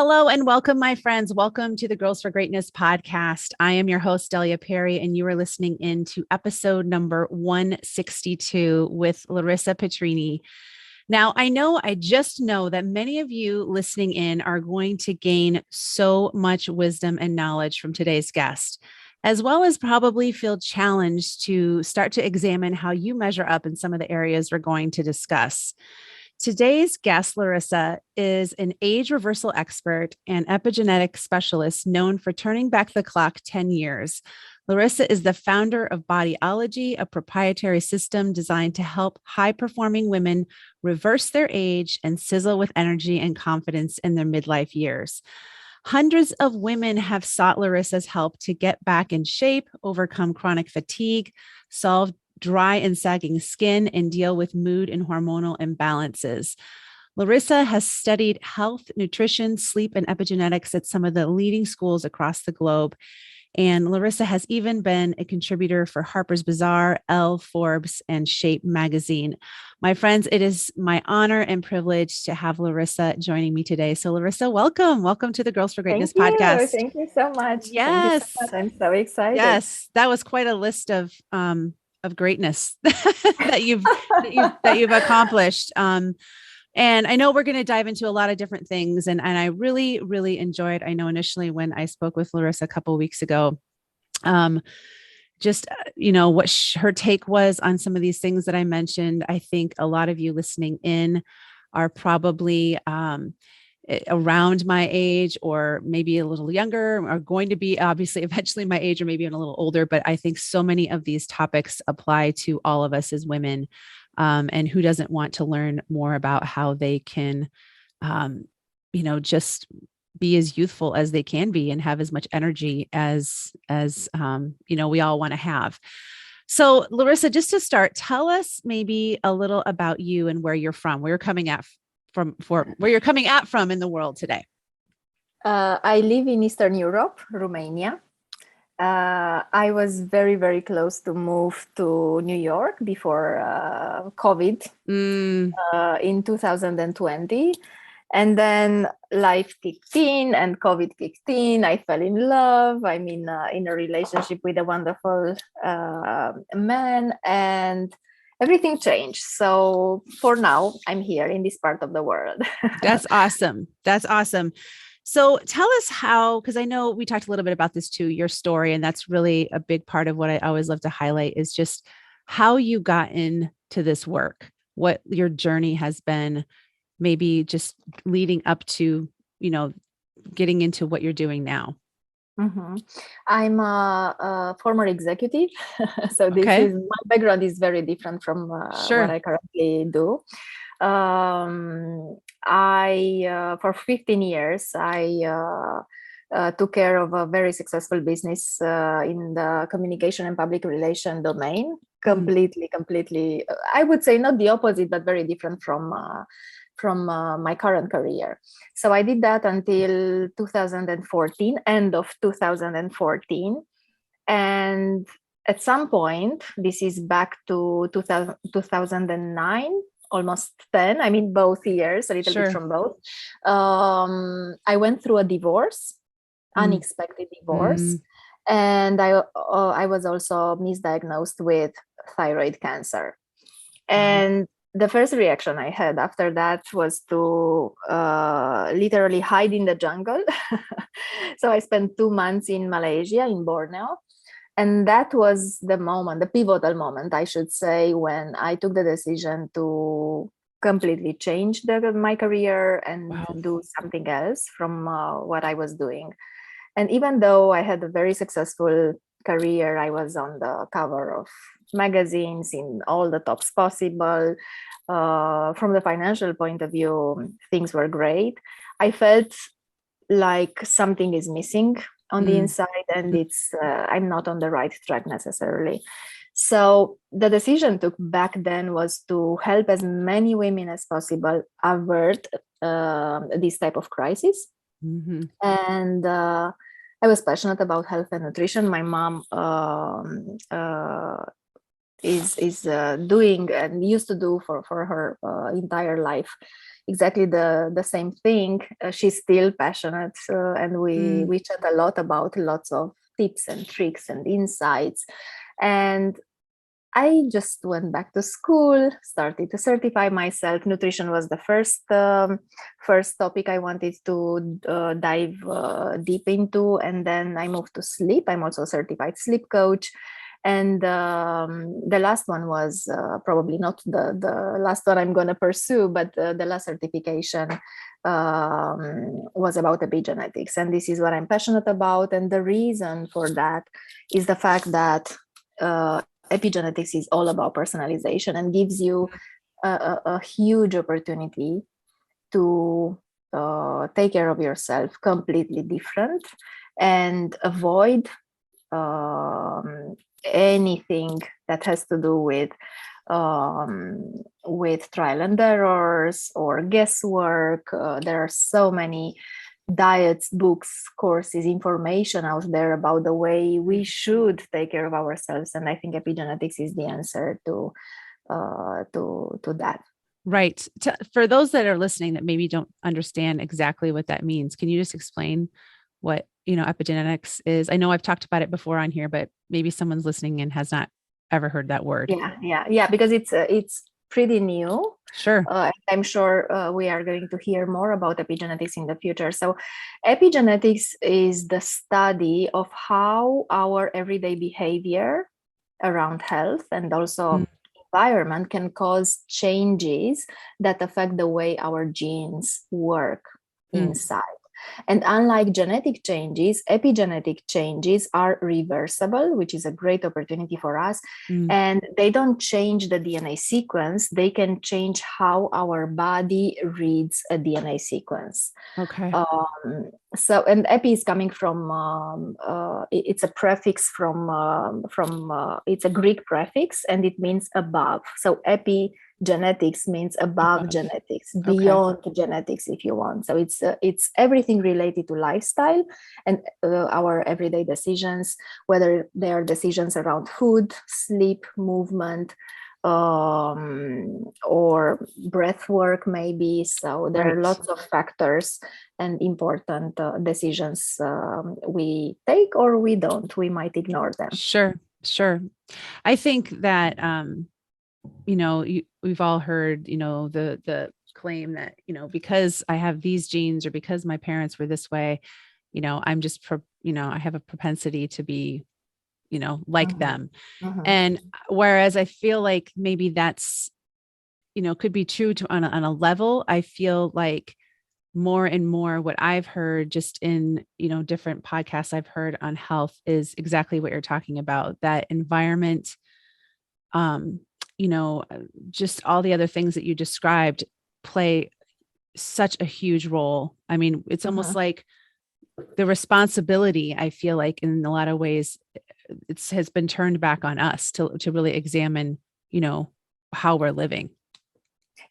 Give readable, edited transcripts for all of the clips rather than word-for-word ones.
Hello and welcome, my friends. Welcome to the Girls for Greatness podcast. I am your host, Delia Perry, and you are listening in to episode number 162 with Larisa Petrini. Now, I just know that many of you listening in are going to gain so much wisdom and knowledge from today's guest, as well as probably feel challenged to start to examine how you measure up in some of the areas we're going to discuss. Today's guest, Larisa, is an age reversal expert and epigenetic specialist known for turning back the clock 10 years. Larisa is the founder of Bodyology, a proprietary system designed to help high-performing women reverse their age and sizzle with energy and confidence in their midlife years. Hundreds of women have sought Larisa's help to get back in shape, overcome chronic fatigue, solve dry and sagging skin, and deal with mood and hormonal imbalances. Larisa has studied health, nutrition, sleep, and epigenetics at some of the leading schools across the globe. And Larisa has even been a contributor for Harper's Bazaar, Elle, Forbes, and Shape magazine. My friends, it is my honor and privilege to have Larisa joining me today. So Larisa, welcome. Welcome to the Girls for Greatness podcast. Thank you so much. Yes. I'm so excited. Yes, that was quite a list of greatness that you've accomplished. And I know we're going to dive into a lot of different things. And I really, really enjoyed, I know initially when I spoke with Larisa a couple of weeks ago, what her take was on some of these things that I mentioned. I think a lot of you listening in are probably around my age or maybe a little younger, are going to be obviously eventually my age or maybe even a little older. But I think so many of these topics apply to all of us as women. And who doesn't want to learn more about how they can, just be as youthful as they can be and have as much energy as we all want to have. So Larisa, just to start, tell us maybe a little about you and where you're from, where you're coming at from in the world today. I live in Eastern Europe, Romania. I was very, very close to move to New York before COVID in 2020. And then life kicked in and COVID kicked in. I fell in love. I'm in a relationship with a wonderful man, and everything changed. So for now, I'm here in this part of the world. That's awesome. That's awesome. So tell us how, because I know we talked a little bit about this too, your story, and that's really a big part of what I always love to highlight is just how you got into this work, what your journey has been, maybe just leading up to, getting into what you're doing now. Mm-hmm. I'm a former executive, so my background is very different from what I currently do. For 15 years, I took care of a very successful business in the communication and public relation domain. Completely, I would say not the opposite, but very different from my current career. So I did that until 2014, end of 2014. And at some point, this is back to 2009, almost 10, I mean, both years, a little bit from both. I went through a divorce, unexpected divorce. And I was also misdiagnosed with thyroid cancer. And the first reaction I had after that was to literally hide in the jungle. So I spent 2 months in Malaysia, in Borneo. And that was the moment, the pivotal moment, I should say, when I took the decision to completely change my career and do something else from what I was doing. And even though I had a very successful career, I was on the cover of magazines in all the tops possible. From the financial point of view, things were great. I felt like something is missing on the inside, and it's I'm not on the right track necessarily. So the decision took back then was to help as many women as possible avert this type of crisis. And I was passionate about health and nutrition. My mom is doing and used to do for her entire life exactly the same thing. She's still passionate, and we chat a lot about lots of tips and tricks and insights. And I just went back to school, started to certify myself. Nutrition was the first topic I wanted to dive deep into, and then I moved to sleep. I'm also a certified sleep coach, and the last one was probably not the last one I'm going to pursue, but the last certification was about epigenetics, and this is what I'm passionate about. And the reason for that is the fact that epigenetics is all about personalization and gives you a huge opportunity to take care of yourself completely different and avoid anything that has to do with trial and errors or guesswork. There are so many diets, books, courses, information out there about the way we should take care of ourselves, and I think epigenetics is the answer to that. Right. For those that are listening that maybe don't understand exactly what that means, can you just explain what epigenetics is? I know I've talked about it before on here, but maybe someone's listening and has not ever heard that word. Yeah, because it's pretty new. Sure. I'm sure we are going to hear more about epigenetics in the future. So epigenetics is the study of how our everyday behavior around health and also environment can cause changes that affect the way our genes work inside. And unlike genetic changes, epigenetic changes are reversible, which is a great opportunity for us. And they don't change the DNA sequence. They can change how our body reads a DNA sequence. Okay. So, and epi is coming from, it's a prefix from it's a Greek prefix, and it means above. So epigenetics means above genetics, beyond genetics, if you want. So it's everything related to lifestyle and our everyday decisions, whether they are decisions around food, sleep, movement, or breath work maybe. So there are lots of factors and important decisions we take or we don't. We might ignore them. Sure. I think that we've all heard the claim that because I have these genes or because my parents were this way, I'm just I have a propensity to be like them. And whereas I feel like maybe that's could be true on a level, I feel like more and more what I've heard just in different podcasts I've heard on health is exactly what you're talking about, that environment, just all the other things that you described play such a huge role. I mean, it's almost like the responsibility, I feel like in a lot of ways has been turned back on us to really examine, how we're living.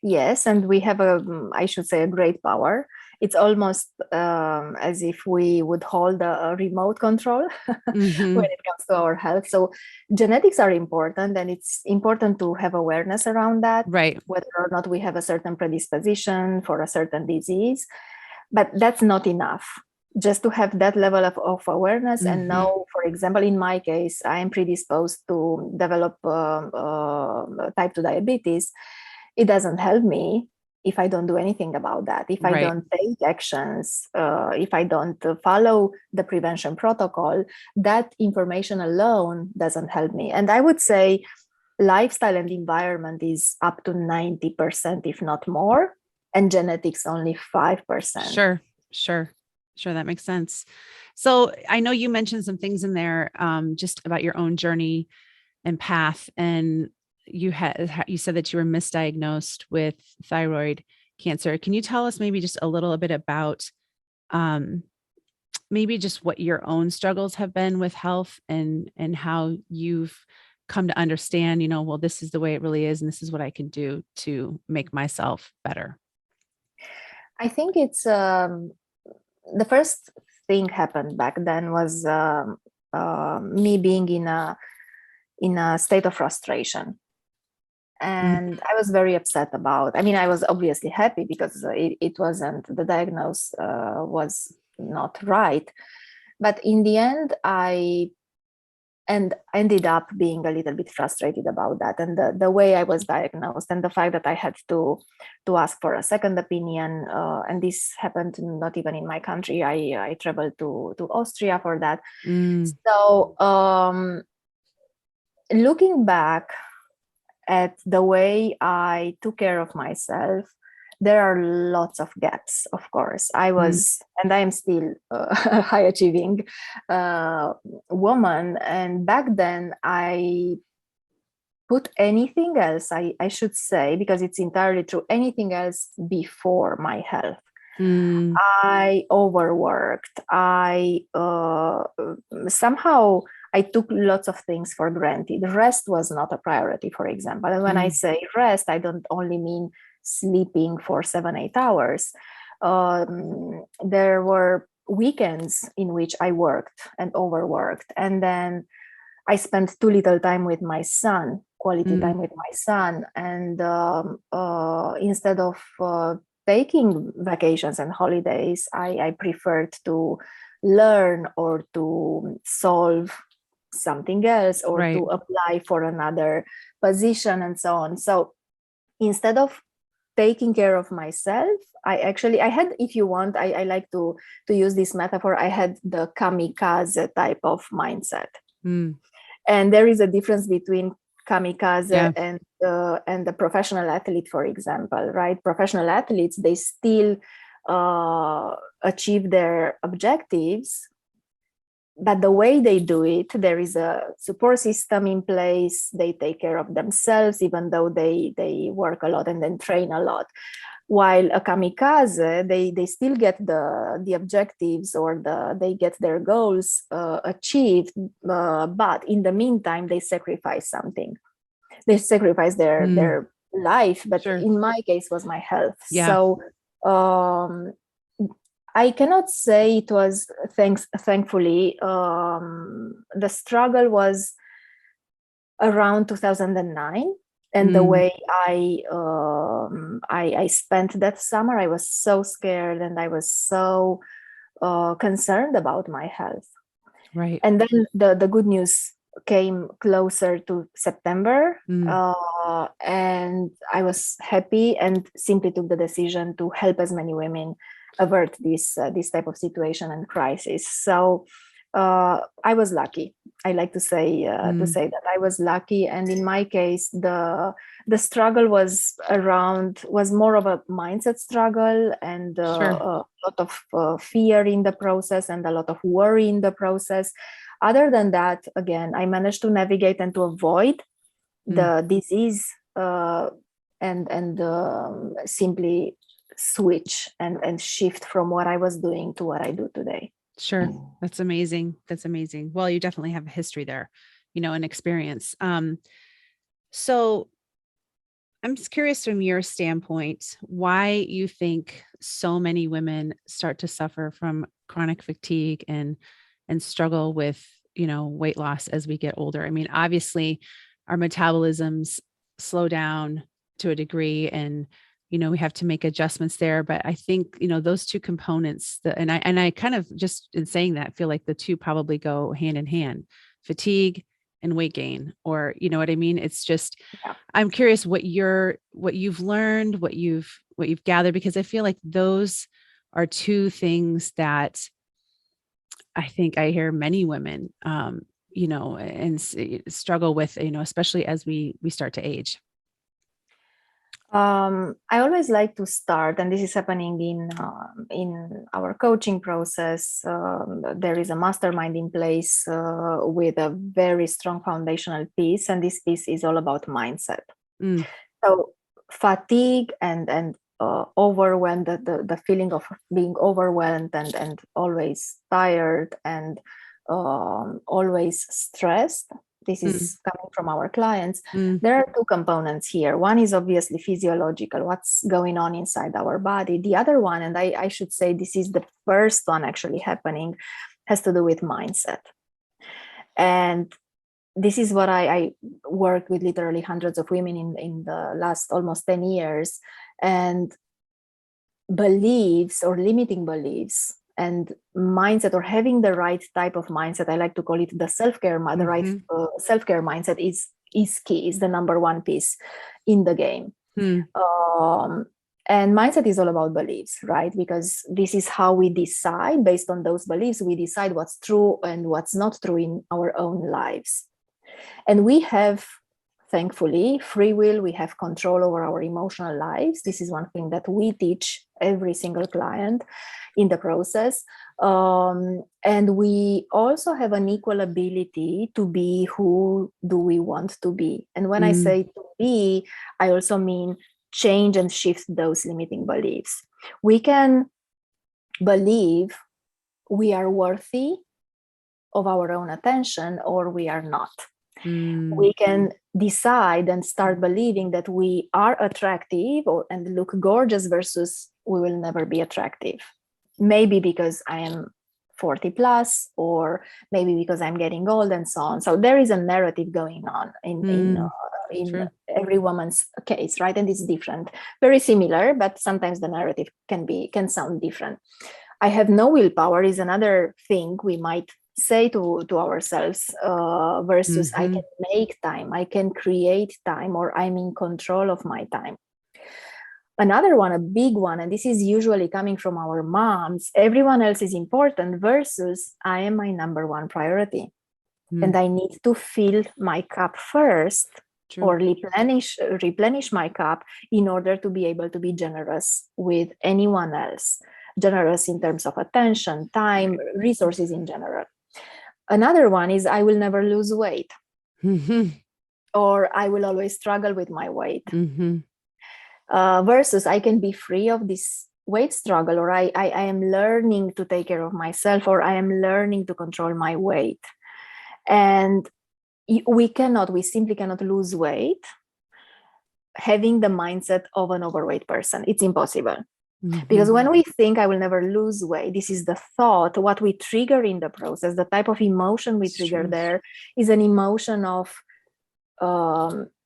Yes, and we have I should say, a great power. It's almost as if we would hold a remote control when it comes to our health. So genetics are important, and it's important to have awareness around that, right? Whether or not we have a certain predisposition for a certain disease. But that's not enough. Just to have that level of awareness and know, for example, in my case, I am predisposed to develop type 2 diabetes. It doesn't help me if I don't do anything about that, if I don't take actions, if I don't follow the prevention protocol. That information alone doesn't help me. And I would say lifestyle and environment is up to 90%, if not more, and genetics only 5%. Sure. That makes sense. So I know you mentioned some things in there just about your own journey and path, and you said that you were misdiagnosed with thyroid cancer. Can you tell us maybe just a little bit about maybe just what your own struggles have been with health and how you've come to understand, well, this is the way it really is, and this is what I can do to make myself better? I think it's the first thing happened back then was me being in a state of frustration. And I was very upset about, I was obviously happy because it wasn't, the diagnosis was not right. But in the end, I ended up being a little bit frustrated about that, and the way I was diagnosed, and the fact that I had to ask for a second opinion. And this happened not even in my country. I traveled to Austria for that. So looking back at the way I took care of myself, there are lots of gaps, of course. I was, and I am still a high achieving woman. And back then I put anything else, I should say, because it's entirely true, anything else before my health. I overworked. I somehow I took lots of things for granted. Rest was not a priority, for example. And when I say rest, I don't only mean sleeping for 7-8 hours. There were weekends in which I worked and overworked. And then I spent too little time with my son, quality time with my son. And instead of taking vacations and holidays, I preferred to learn or to solve something else, or to apply for another position and so on. So instead of taking care of myself, I had, if you want, I like to use this metaphor, I had the kamikaze type of mindset. And there is a difference between kamikaze and the professional athlete, for example, right? Professional athletes, they still achieve their objectives, but the way they do it, there is a support system in place. They take care of themselves, even though they work a lot and then train a lot. While a kamikaze, they still get the objectives, or they get their goals achieved, but in the meantime they sacrifice something. They sacrifice their life, but in my case was my health. So I cannot say it was thankfully. The struggle was around 2009. And the way I spent that summer, I was so scared, and I was so concerned about my health. Right. And then the good news came closer to September, and I was happy and simply took the decision to help as many women avert this type of situation and crisis. So I was lucky. I like to say that I was lucky, and in my case, the struggle was more of a mindset struggle, and a lot of fear in the process, and a lot of worry in the process. Other than that, again, I managed to navigate and to avoid the disease, and simply switch and shift from what I was doing to what I do today. Sure. That's amazing. That's amazing. Well, you definitely have a history there, an experience. So I'm just curious from your standpoint, why you think so many women start to suffer from chronic fatigue and struggle with, weight loss as we get older. I mean, obviously our metabolisms slow down to a degree, and we have to make adjustments there. But I think, those two components, and I kind of, just in saying that, feel like the two probably go hand in hand, fatigue and weight gain, or, you know what I mean? It's just, I'm curious what you've learned, what you've gathered, because I feel like those are two things that I think I hear many women, and struggle with, especially as we start to age. I always like to start, and this is happening in our coaching process. There is a mastermind in place with a very strong foundational piece, and this piece is all about mindset. So fatigue and overwhelmed, the feeling of being overwhelmed and always tired and always stressed. This is coming from our clients. There are two components here. One is obviously physiological, what's going on inside our body. The other one, and I should say this is the first one actually happening, has to do with mindset. And this is what I worked with literally hundreds of women in the last almost 10 years. And beliefs or limiting beliefs and mindset, or having the right type of mindset, I like to call it the self-care, the right self-care mindset is key, is the number one piece in the game. And mindset is all about beliefs, right? Because this is how we decide. Based on those beliefs, we decide what's true and what's not true in our own lives. And we have, thankfully, free will. We have control over our emotional lives. This is one thing that we teach every single client in the process. And we also have an equal ability to be who do we want to be. And when I say to be, I also mean change and shift those limiting beliefs. We can believe we are worthy of our own attention, or we are not. We can decide and start believing that we are attractive and look gorgeous, versus we will never be attractive. Maybe because I am 40 plus, or maybe because I'm getting old, and so on. So there is a narrative going on in every woman's case, right? And it's different, very similar, but sometimes the narrative can sound different. I have no willpower is another thing we might say to ourselves, versus I can make time, I can create time, or I'm in control of my time. Another one, a big one, and this is usually coming from our moms, everyone else is important, versus I am my number one priority. And I need to fill my cup first, or replenish my cup in order to be able to be generous with anyone else, generous in terms of attention, time, resources in general. Another one is I will never lose weight, or I will always struggle with my weight, versus I can be free of this weight struggle, or I am learning to take care of myself, or I am learning to control my weight. And we simply cannot lose weight having the mindset of an overweight person. It's impossible. Because when we think I will never lose weight, this is the thought, what we trigger in the process, the type of emotion we trigger there is an emotion of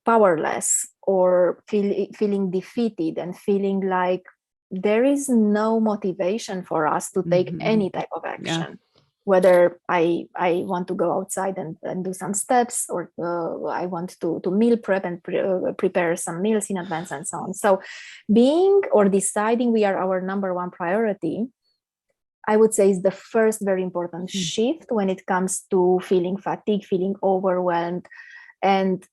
powerless, or feeling defeated, and feeling like there is no motivation for us to take any type of action. Whether I want to go outside and do some steps, or I want to meal prep and prepare some meals in advance, and so on. So being or deciding we are our number one priority, I would say, is the first very important shift when it comes to feeling fatigue, feeling overwhelmed, and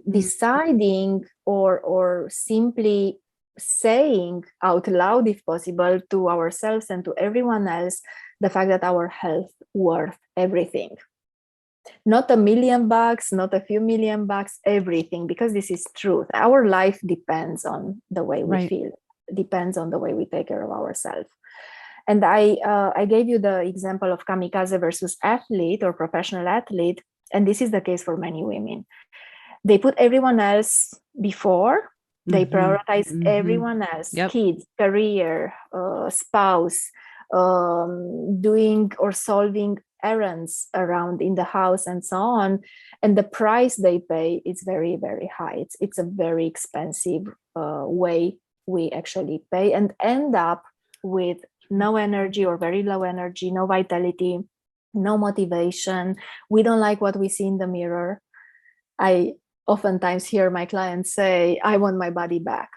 deciding or simply saying out loud, if possible, to ourselves and to everyone else, the fact that our health worth everything. Not $1 million, not a few $1 million, everything, because this is truth. Our life depends on the way we feel, depends on the way we take care of ourselves. And I gave you the example of kamikaze versus athlete or professional athlete, and this is the case for many women. They put everyone else before. They prioritize everyone else, kids, career, spouse, doing or solving errands around in the house, and so on. And the price they pay is very, very high. It's a very expensive way we actually pay, and end up with no energy or very low energy, no vitality, no motivation. We don't like what we see in the mirror. I oftentimes hear my clients say, I want my body back.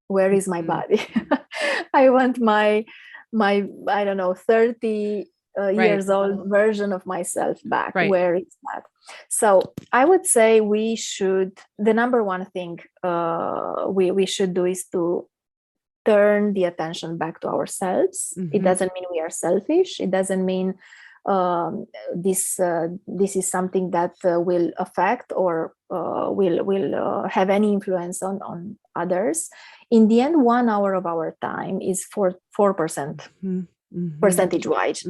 Where is my body? I want my I don't know, 30 years old version of myself back. Where is that? So I would say the number one thing we should do is to turn the attention back to ourselves. It doesn't mean we are selfish. It doesn't mean this is something that will affect or will have any influence on others. In the end, 1 hour of our time is 4% percentage wise.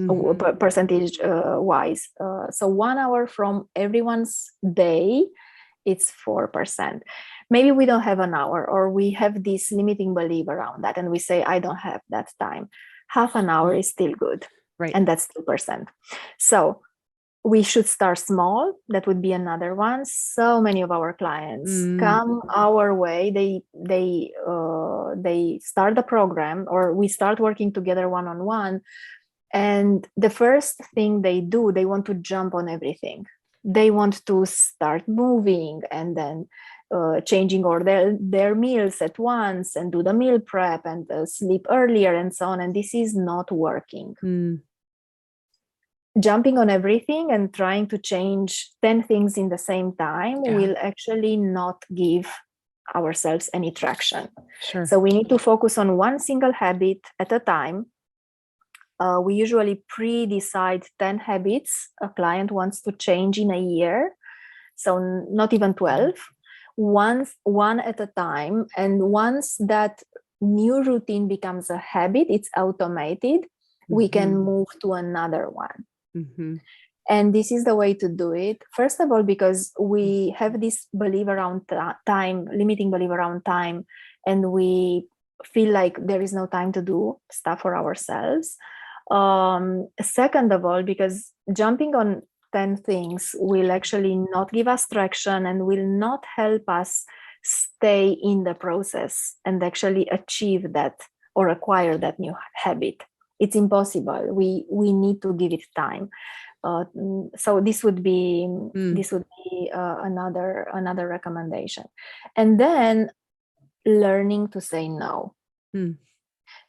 So 1 hour from everyone's day, it's 4%. Maybe we don't have an hour, or we have this limiting belief around that, and we say, I don't have that time. Half an hour is still good. And that's 2%. So We should start small. That would be another one. So many of our clients come our way. They start the program, or we start working together one-on-one. And the first thing they do, they want to jump on everything. They want to start moving and then changing all their meals at once and do the meal prep and sleep earlier and so on. And this is not working. Jumping on everything and trying to change 10 things in the same time will actually not give ourselves any traction. Sure. So we need to focus on one single habit at a time. We usually pre-decide 10 habits a client wants to change in a year. So not even 12, one at a time. And once that new routine becomes a habit, it's automated, we can move to another one. And this is the way to do it. First of all, because we have this belief around time, limiting belief around time, and we feel like there is no time to do stuff for ourselves. Second of all, because jumping on 10 things will actually not give us traction and will not help us stay in the process and actually achieve that or acquire that new habit. It's impossible. We need to give it time. So this would be another recommendation. And then learning to say no.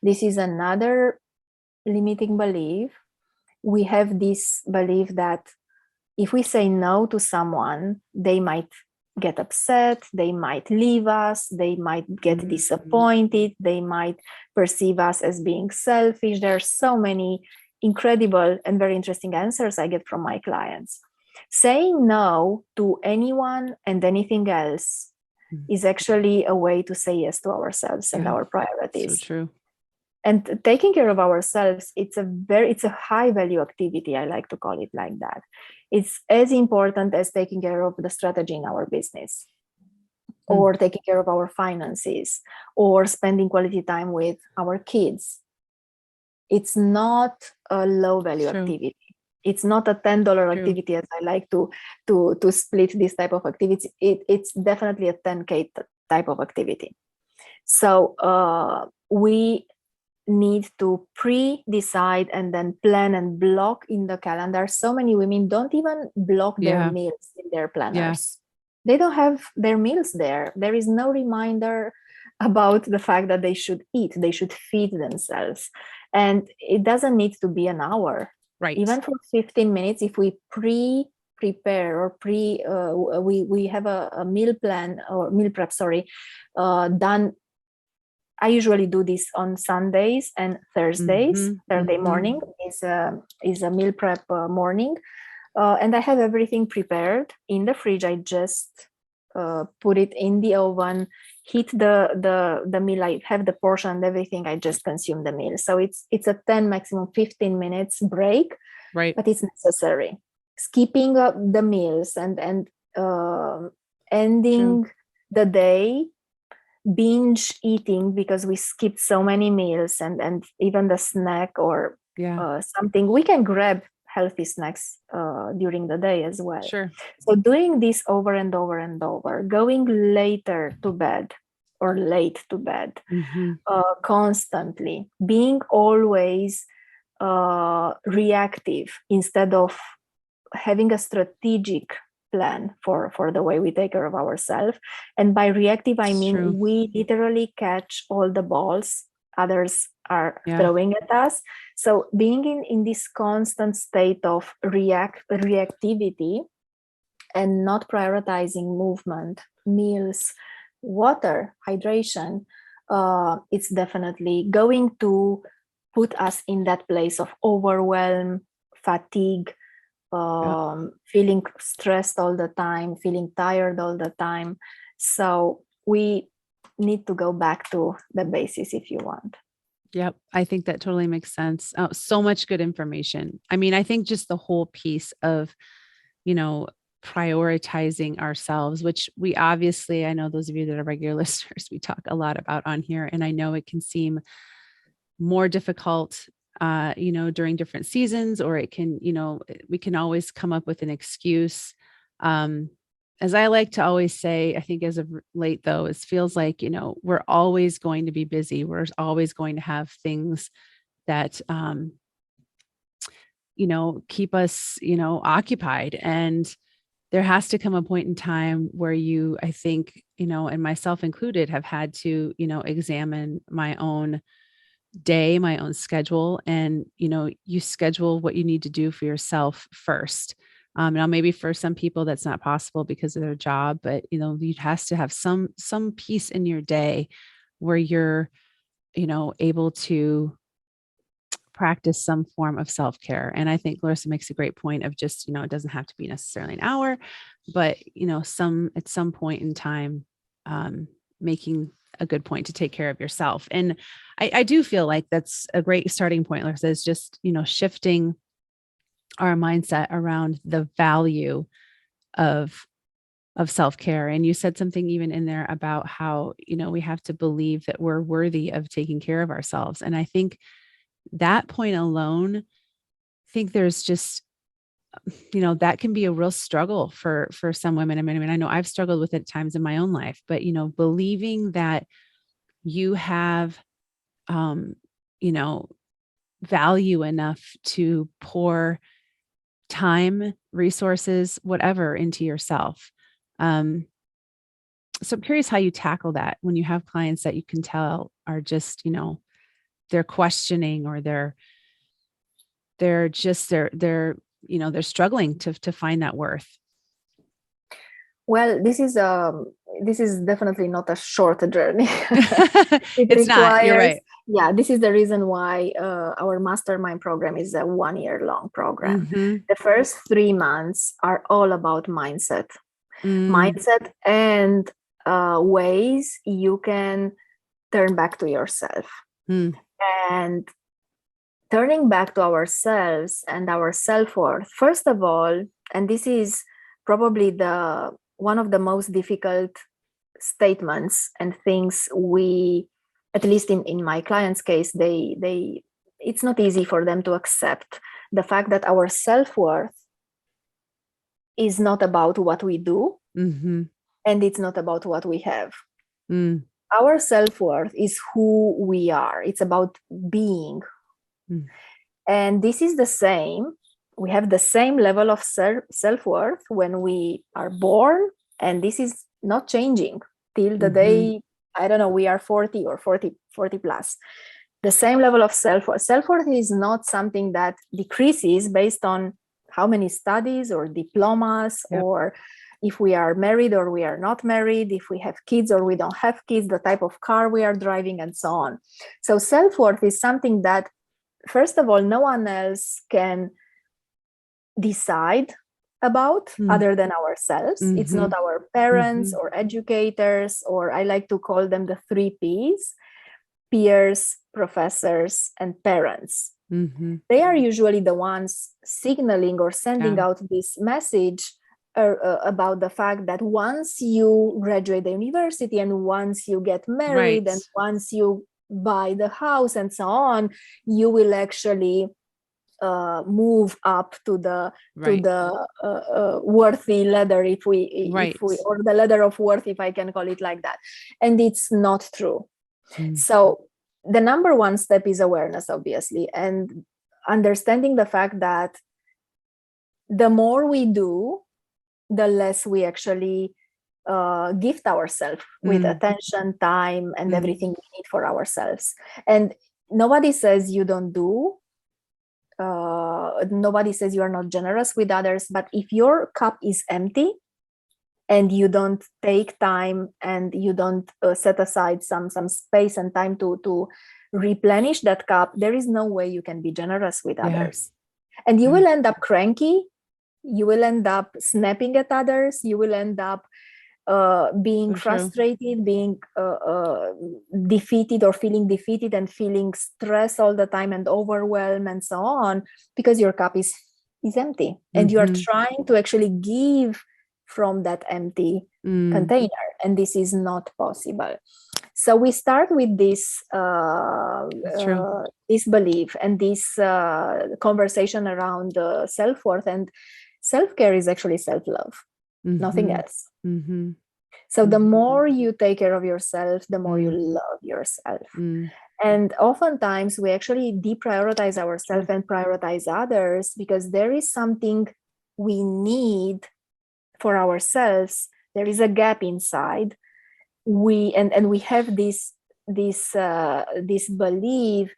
This is another limiting belief. We have this belief that if we say no to someone, they might get upset, they might leave us, they might get disappointed, they might perceive us as being selfish. There are so many incredible and very interesting answers I get from my clients. Saying no to anyone and anything else is actually a way to say yes to ourselves and our priorities. So true. And taking care of ourselves, it's a high value activity. I like to call it like that. It's as important as taking care of the strategy in our business, or taking care of our finances, or spending quality time with our kids. It's not a low value activity. It's not a $10 activity, as I like to split this type of activity. It's definitely a 10K type of activity. So we need to pre-decide and then plan and block in the calendar. So many women don't even block their meals in their planners. They don't have their meals there. There is no reminder about the fact that they should eat, they should feed themselves. And it doesn't need to be an hour. Right. Even for 15 minutes, if we prepare or we have a meal plan or meal prep, done. I usually do this on Sundays and Thursdays. Thursday morning is a meal prep morning. And I have everything prepared in the fridge. I just put it in the oven, heat the meal. I have the portion and everything. I just consume the meal. So it's a 10, maximum 15 minutes break, right? But it's necessary. Skipping up the meals and ending the day binge eating because we skipped so many meals and even the snack or something. We can grab healthy snacks during the day as well. Sure. So doing this over and over and over, going later to bed or late to bed, constantly, being always reactive instead of having a strategic plan for the way we take care of ourselves. And by reactive, I mean we literally catch all the balls others are throwing at us. So being in this constant state of reactivity and not prioritizing movement, meals, water, hydration, it's definitely going to put us in that place of overwhelm, fatigue, feeling stressed all the time, feeling tired all the time. So we need to go back to the basics if you want. Yep. I think that totally makes sense. Oh, so much good information. I mean, I think just the whole piece of, prioritizing ourselves, which we obviously, I know those of you that are regular listeners, we talk a lot about on here, and I know it can seem more difficult during different seasons, or it can, we can always come up with an excuse. As I like to always say, I think as of late though, it feels like, we're always going to be busy. We're always going to have things that, keep us, occupied. And there has to come a point in time where you, I think, and myself included, have had to, examine my own day, my own schedule, and, you schedule what you need to do for yourself first. Now maybe for some people that's not possible because of their job, but, you has to have some piece in your day where you're, able to practice some form of self-care. And I think Larisa makes a great point of just, it doesn't have to be necessarily an hour, but, at some point in time, making a good point to take care of yourself. And I do feel like that's a great starting point, Larisa, is just, shifting our mindset around the value of self-care. And you said something even in there about how, we have to believe that we're worthy of taking care of ourselves. And I think that point alone, I think there's just, that can be a real struggle for some women. I mean, I know I've struggled with it at times in my own life, but, believing that you have, value enough to pour time, resources, whatever into yourself. So I'm curious how you tackle that when you have clients that you can tell are just, they're questioning, or they're struggling to find that worth. Well, this is definitely not a short journey. It's not. You're right. Yeah, this is the reason why our mastermind program is a 1-year-long program. Mm-hmm. The first 3 months are all about mindset and ways you can turn back to yourself. And turning back to ourselves and our self-worth, first of all, and this is probably one of the most difficult statements and things we, at least in my clients' case, it's not easy for them to accept the fact that our self-worth is not about what we do, mm-hmm. and it's not about what we have. Our self-worth is who we are. It's about being. And this is the same. We have the same level of self-worth when we are born, and this is not changing till the day, I don't know, we are 40 or 40 plus. The same level of self-worth. Self-worth is not something that decreases based on how many studies or diplomas, or if we are married or we are not married, if we have kids or we don't have kids, the type of car we are driving, and so on. So self-worth is something that, first of all, no one else can decide about other than ourselves. It's not our parents or educators, or I like to call them the 3 Ps: peers, professors, and parents. They are usually the ones signaling or sending out this message about the fact that once you graduate the university, and once you get married, and once you buy the house and so on, you will actually move up to the worthy ladder, if we or the ladder of worth, if I can call it like that. And it's not true. So the number one step is awareness, obviously, and understanding the fact that the more we do, the less we actually gift ourselves with attention, time, and everything we need for ourselves. And nobody says you don't do. Nobody says you are not generous with others. But if your cup is empty and you don't take time and you don't set aside some space and time to replenish that cup, there is no way you can be generous with others. And you will end up cranky. You will end up snapping at others. You will end up being frustrated, being defeated, or feeling defeated and feeling stress all the time and overwhelmed and so on, because your cup is empty and you are trying to actually give from that empty container, and this is not possible. So we start with this this belief and this conversation around self-worth, and self-care is actually self-love, nothing else. So the more you take care of yourself, the more you love yourself. And oftentimes we actually deprioritize ourselves and prioritize others because there is something we need for ourselves. There is a gap inside. We have this belief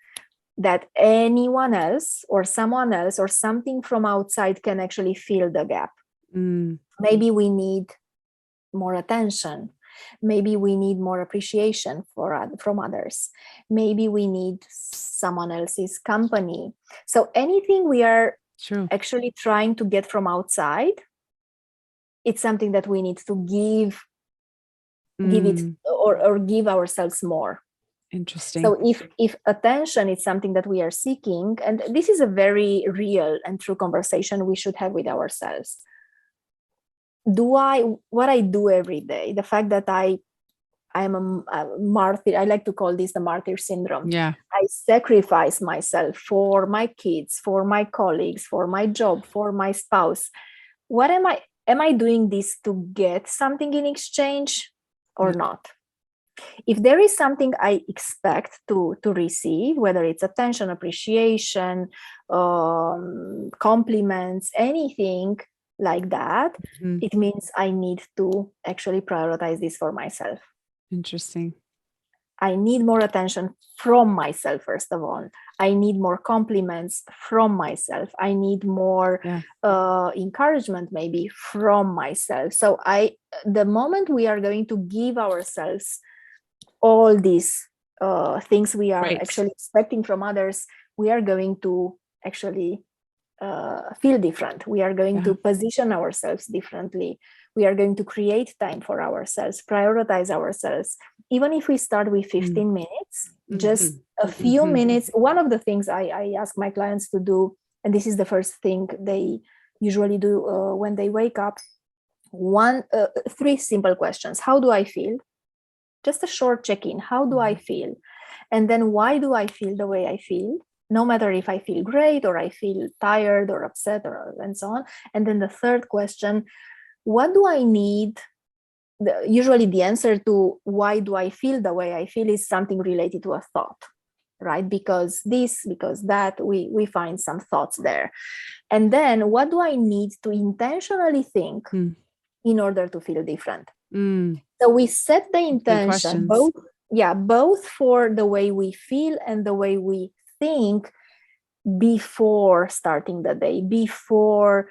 that anyone else or someone else or something from outside can actually fill the gap. Maybe we need more attention. Maybe we need more appreciation from others. Maybe we need someone else's company. So anything we are actually trying to get from outside, it's something that we need to give it or give ourselves more. Interesting. So if attention is something that we are seeking, and this is a very real and true conversation we should have with ourselves. What I do every day, the fact that I'm a martyr, I like to call this the martyr syndrome. Yeah. I sacrifice myself for my kids, for my colleagues, for my job, for my spouse. What am I doing this to get something in exchange or not? If there is something I expect to receive, whether it's attention, appreciation, compliments, anything like that, it means I need to actually prioritize this for myself. Interesting. I need more attention from myself, first of all. I need more compliments from myself. I need more encouragement, maybe, from myself. So the moment we are going to give ourselves all these things we are actually expecting from others, we are going to actually feel different. We are going to position ourselves differently. We are going to create time for ourselves, prioritize ourselves. Even if we start with 15 minutes, just a few minutes. One of the things I ask my clients to do, and this is the first thing they usually do when they wake up, 3 simple questions. How do I feel? Just a short check-in. How do I feel? And then why do I feel the way I feel? No matter if I feel great or I feel tired or upset and so on. And then the third question, what do I need? Usually the answer to why do I feel the way I feel is something related to a thought, right? Because this, because that, we find some thoughts there. And then what do I need to intentionally think in order to feel different? So we set the intention, both for the way we feel and the way we think before starting the day, before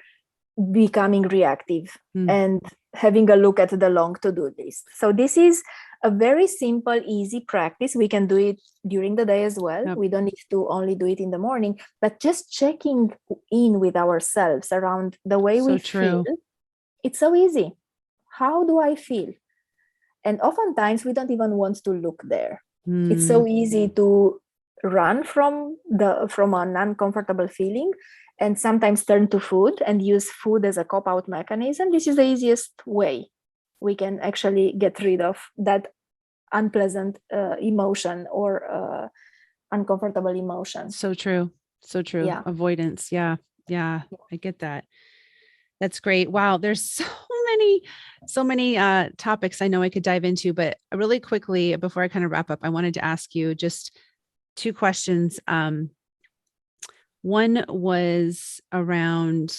becoming reactive and having a look at the long to-do list. So this is a very simple, easy practice. We can do it during the day as well. We don't need to only do it in the morning, but just checking in with ourselves around the way we feel. It's so easy. How do I feel? And oftentimes we don't even want to look there. It's so easy to run from an uncomfortable feeling and sometimes turn to food and use food as a cop-out mechanism. This is the easiest way we can actually get rid of that unpleasant emotion or uncomfortable emotion. So true. So true. Yeah. Avoidance. Yeah. I get that. That's great. Wow. There's so many topics I know I could dive into, but really quickly before I kind of wrap up, I wanted to ask you just 2 questions. One was around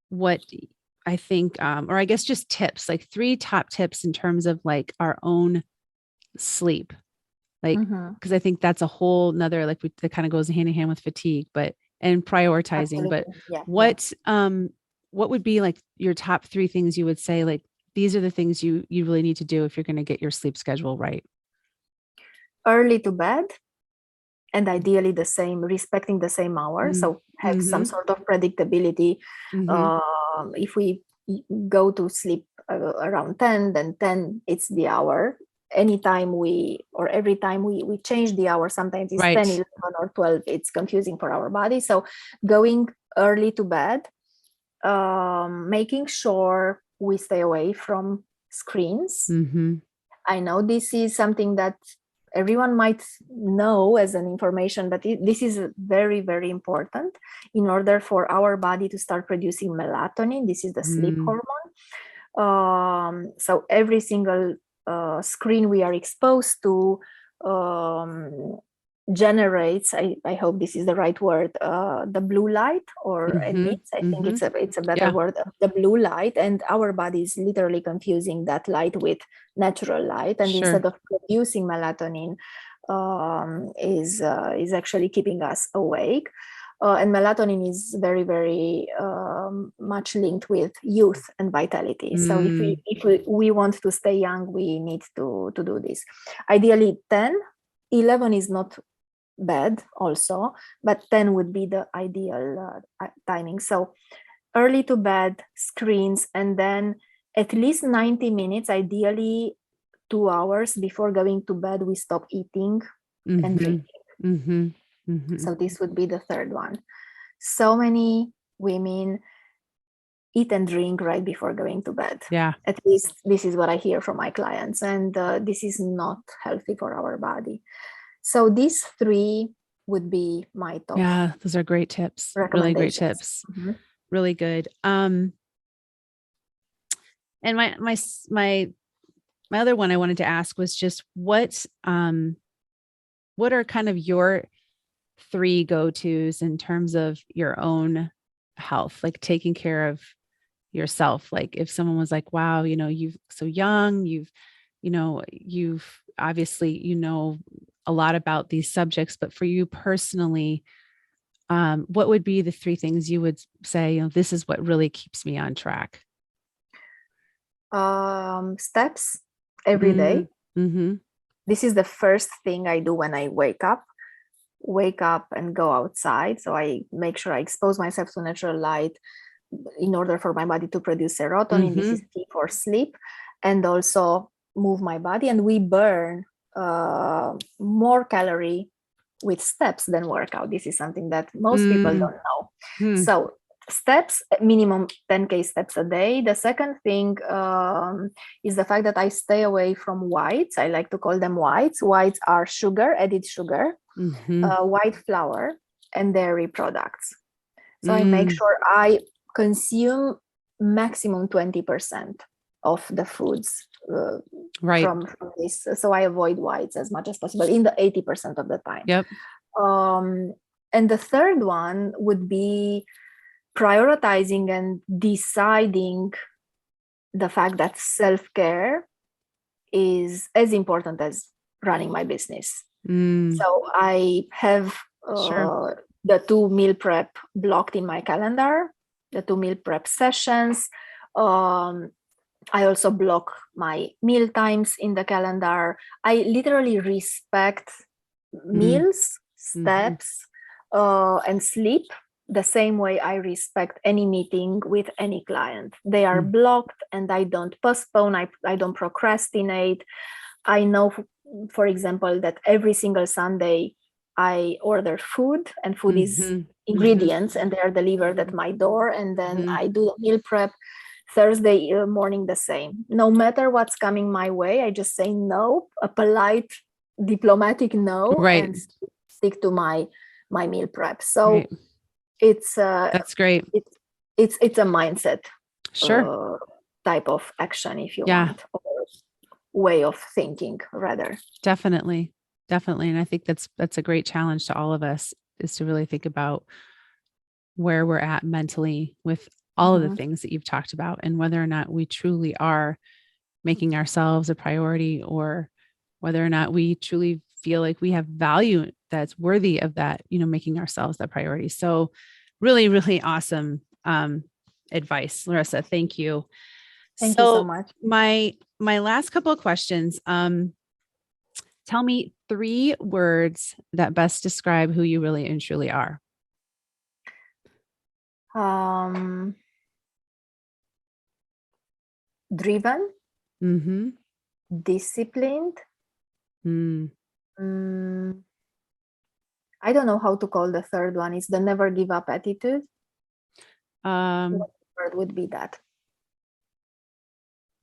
what I think, or I guess just tips, like 3 top tips in terms of like our own sleep. Like, because I think that's a whole nother, like that kind of goes hand in hand with fatigue, and prioritizing. But what would be like your top 3 things you would say, like, these are the things you really need to do if you're going to get your sleep schedule right? Early to bed, and ideally respecting the same hour. So have some sort of predictability. If we go to sleep around 10, then 10, it's the hour. Every time we change the hour, sometimes it's 10, 11 or 12, it's confusing for our body. So going early to bed, making sure we stay away from screens. I know this is something that everyone might know as an information, but this is very, very important in order for our body to start producing melatonin. This is the sleep hormone. So every single screen we are exposed to generates, I hope this is the right word, the blue light, or emits, I think it's a better word, the blue light, and our body is literally confusing that light with natural light, and instead of producing melatonin, is actually keeping us awake. And melatonin is very, very much linked with youth and vitality. So if we want to stay young, we need to do this. Ideally 10, 11 is not bad also, but 10 would be the ideal timing. So early to bed, screens, and then at least 90 minutes, ideally 2 hours before going to bed, we stop eating and drinking. So this would be the third one. So many women eat and drink right before going to bed. Yeah. At least this is what I hear from my clients, and this is not healthy for our body. So these 3 would be my top. Yeah, those are great tips. Really great tips. Really good. And my other one I wanted to ask was just what are kind of your 3 go-tos in terms of your own health, like taking care of yourself? Like if someone was like, wow, you've so young, you've obviously, a lot about these subjects, but for you personally, what would be the 3 things you would say, this is what really keeps me on track? Steps every day. This is the first thing I do when I wake up and go outside. So I make sure I expose myself to natural light in order for my body to produce serotonin. This is key for sleep, and also move my body. And we burn more calorie with steps than workout. This is something that most people don't know. So steps, minimum 10K steps a day. The second thing is the fact that I stay away from whites. I like to call them whites. Whites are sugar, added sugar, white flour, and dairy products. So I make sure I consume maximum 20% of the foods from this. So I avoid whites as much as possible in the 80% of the time. Yep. And the third one would be prioritizing and deciding the fact that self-care is as important as running my business. So I have the 2 meal prep blocked in my calendar, the 2 meal prep sessions. I also block my meal times in the calendar. I literally respect meals, steps, and sleep the same way I respect any meeting with any client. They are blocked, and I don't postpone. I don't procrastinate. I know, for example, that every single Sunday I order food, and food is ingredients, and they are delivered at my door. And then I do the meal prep. Thursday morning, the same. No matter what's coming my way, I just say no, a polite, diplomatic no, and stick to my meal prep. So it's that's great. It's a mindset type of action, if you want, or way of thinking rather. Definitely. And I think that's a great challenge to all of us, is to really think about where we're at mentally with all of the things that you've talked about, and whether or not we truly are making ourselves a priority, or whether or not we truly feel like we have value that's worthy of that, making ourselves that priority. So really, really awesome advice, Larisa. Thank you. Thank you so much. My last couple of questions. Tell me 3 words that best describe who you really and truly are. Driven, disciplined. I don't know how to call the third one. It's the never give up attitude. What word would be that?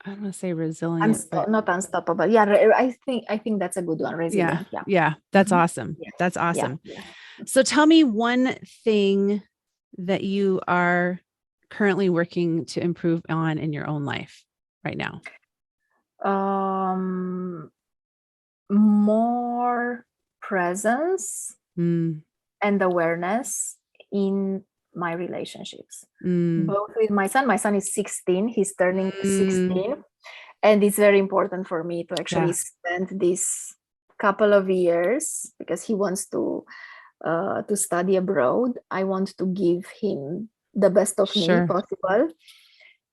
I'm going to say resilient, but Not unstoppable. Yeah, I think that's a good one. yeah. Resilient. Yeah. Yeah. That's Mhm. awesome. Yeah. That's Yeah. awesome. Yeah. So tell me one thing that you are currently working to improve on in your own life right now. More presence Mm, and awareness in my relationships, mm, both with my son. My son is 16. He's turning mm, 16. And it's very important for me to actually yeah, spend this couple of years, because he wants to study abroad. I want to give him the best of me sure. possible,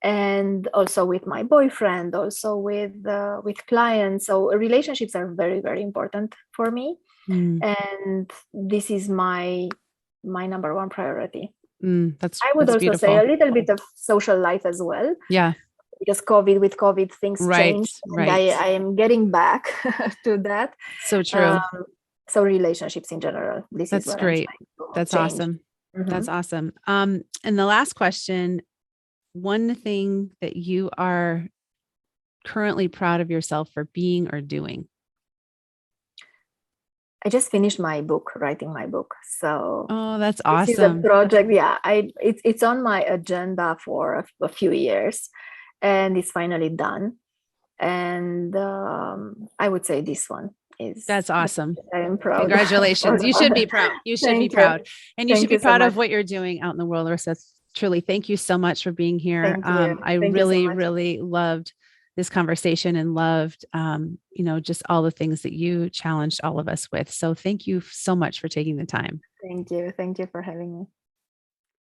and also with my boyfriend, also with clients. So relationships are very, very important for me, Mm, and this is my number one priority. I would that's also say a beautiful. little bit of social life as well, Yeah. because with COVID things Right. changed, and Right. I am getting back to that. So true. um, so relationships in general, this is That's what I'm great. trying to That's change. awesome. Mhm. That's awesome. And the last question, one thing that you are currently proud of yourself for being or doing. I just finished my book, writing my book. So Oh, that's this is a awesome. project. Yeah, it's on my agenda for a few years, and it's finally done. And I would say this one is That's the awesome. I am proud Congratulations. You should for. be proud. You should be Thank you. proud. And you should Thank be you so proud of much. what you're doing out in the world, Larissa. Truly, thank you so much for being here. Thank you. I Thank you so really, much. really loved this conversation and loved, just all the things that you challenged all of us with. So thank you so much for taking the time. Thank you. Thank you for having me.